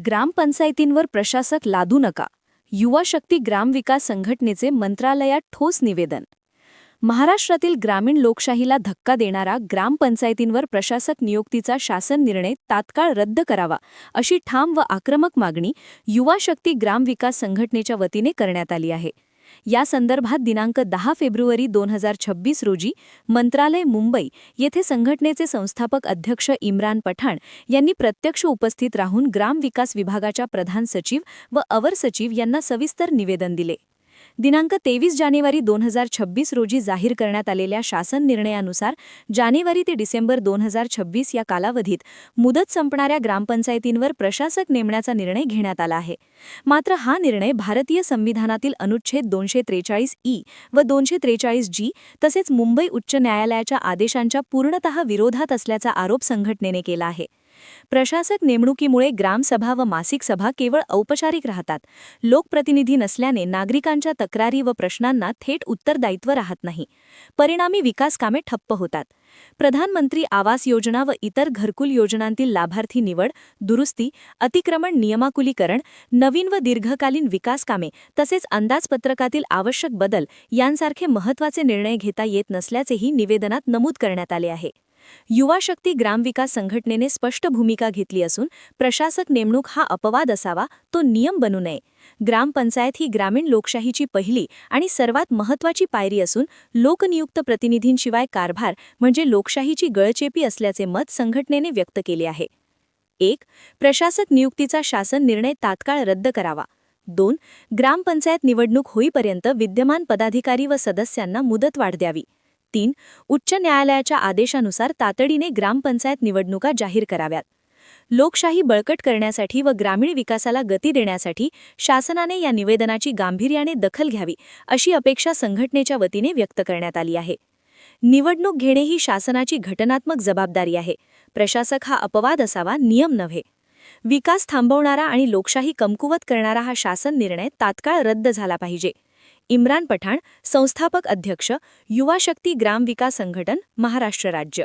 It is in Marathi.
ग्रामपंचायतींवर प्रशासक लादू नका. युवा शक्ती ग्रामविकास संघटनेचे मंत्रालयात ठोस निवेदन. महाराष्ट्रातील ग्रामीण लोकशाहीला धक्का देणारा ग्रामपंचायतींवर प्रशासक नियुक्तीचा शासन निर्णय तात्काळ रद्द करावा, अशी ठाम व आक्रमक मागणी युवा शक्ती ग्रामविकास संघटनेच्या वतीने करण्यात आली आहे. या संदर्भात दिनांक 10 फेब्रुवारी 2026 रोजी मंत्रालय मुंबई येथे संघटनेचे संस्थापक अध्यक्ष इम्रान पठाण यांनी प्रत्यक्ष उपस्थित राहून ग्रामविकास विभागाच्या प्रधान सचिव व अवर सचिव यांना सविस्तर निवेदन दिले. दिनांक 23 जानेवारी 2026 रोजी जाहीर करण्यात आलेल्या शासन निर्णयानुसार जानेवारी ते डिसेंबर 2026 या कालावधीत मुदत संपणाऱ्या ग्रामपंचायतींवर प्रशासक नेमण्याचा निर्णय घेण्यात आला आहे. मात्र हा निर्णय भारतीय संविधानातील अनुच्छेद 243 व 243 तसेच मुंबई उच्च न्यायालयाच्या आदेशांच्या पूर्णतः विरोधात असल्याचा आरोप संघटनेने केला आहे. प्रशासक नेमणुकीमुळे ग्रामसभा व मासिक सभा केवळ औपचारिक राहतात. लोकप्रतिनिधी नसल्याने नागरिकांच्या तक्रारी व प्रश्नांना थेट उत्तरदायित्व राहत नाही. परिणामी विकास कामे ठप्प होतात. प्रधानमंत्री आवास योजना व इतर घरकुल योजनांतील लाभार्थी निवड, दुरुस्ती, अतिक्रमण नियमाकुलीकरण, नवीन व दीर्घकालीन विकास कामे तसेच अंदाजपत्रकातील आवश्यक बदल यांसारखे महत्त्वाचे निर्णय घेता येत नसल्याचेही निवेदनात नमूद करण्यात आले आहे. युवा शक्ती ग्रामविकास संघटनेने स्पष्ट भूमिका घेतली असून प्रशासक नेमणूक हा अपवाद असावा, तो नियम बनू नये. ग्रामपंचायत ही ग्रामीण लोकशाहीची पहिली आणि सर्वात महत्त्वाची पायरी असून लोकनियुक्त प्रतिनिधींशिवाय कारभार म्हणजे लोकशाहीची गळचेपी असल्याचे मत संघटनेने व्यक्त केले आहे. 1. प्रशासक नियुक्तीचा शासन निर्णय तात्काळ रद्द करावा. 2. ग्रामपंचायत निवडणूक होईपर्यंत विद्यमान पदाधिकारी व सदस्यांना मुदतवाढ द्यावी. 3. उच्च न्यायालयाच्या आदेशानुसार तातडीने ग्रामपंचायत निवडणुका जाहीर कराव्यात. लोकशाही बळकट करण्यासाठी व ग्रामीण विकासाला गती देण्यासाठी शासनाने या निवेदनाची गांभीर्याने दखल घ्यावी, अशी अपेक्षा संघटनेच्या वतीने व्यक्त करण्यात आली आहे. निवडणूक घेणे ही शासनाची घटनात्मक जबाबदारी आहे. प्रशासक हा अपवाद असावा, नियम नव्हे. विकास थांबवणारा आणि लोकशाही कमकुवत करणारा हा शासन निर्णय तात्काळ रद्द झाला पाहिजे. इम्रान पठाण, संस्थापक अध्यक्ष, युवा शक्ती ग्रामविकास संघटन, महाराष्ट्र राज्य.